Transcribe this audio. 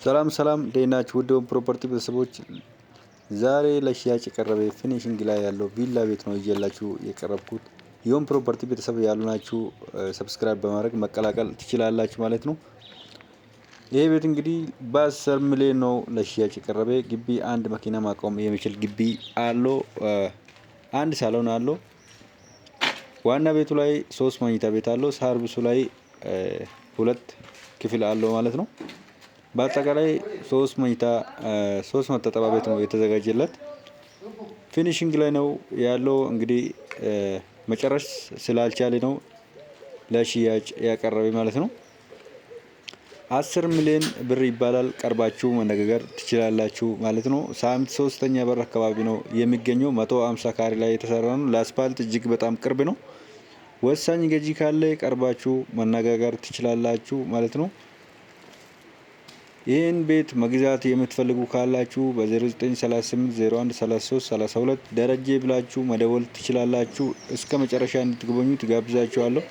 ሰላም ሰላም ዴናችሁ ውድ ፕሮፐርቲ ቤተሰቦች፣ ዛሬ ለሽያጭ የቀረበ ፊኒሺንግ ላይ ያለው ቪላ ቤት ነው ይዤላችሁ የቀረብኩት። ይሁን ፕሮፐርቲ ቤተሰብ ያሉናችሁ ሰብስክራይብ በማድረግ መቀላቀል ትችላላችሁ ማለት ነው። ይሄ ቤት እንግዲህ በ10 ሚሊዮን ነው ለሽያጭ የቀረበ። ግቢ አንድ መኪና ማቆም የሚችል ግቢ አለው። አንድ ሳሎን አለው። ዋና ቤቱ ላይ 3 መኝታ ቤት አለው። ሰርቪሱ ላይ 2 ክፍል አለው ማለት ነው። በአጠቃላይ 3 መኝታ 3 መታጠቢያ ቤት ነው የተዘጋጀለት። ፊኒሺንግ ላይ ነው ያለው። እንግዲህ መጨረስ ስላልቻለ ነው ለሽያጭ ያቀረበ ማለት ነው። 10 ሚሊዮን ብር ይባላል። ቀርባችሁ መነጋገር ትችላላችሁ ማለት ነው። ሳምንት 3ኛ በር አካባቢ ነው የሚገኘው። 150 ካሬ ላይ የተሰራ ነው። ለአስፓልት እጅግ በጣም ቅርብ ነው። ወሳኝ ገዢ ካለ ቀርባችሁ መነጋገር ትችላላችሁ ማለት ነው። ይህን ቤት መግዛት የምትፈልጉ ካላችሁ በ0938 01 33 32 ደረጀ ብላችሁ መደወል ትችላላችሁ። እስከ መጨረሻ እንድትጎበኙ ትጋብዛችኋለሁ።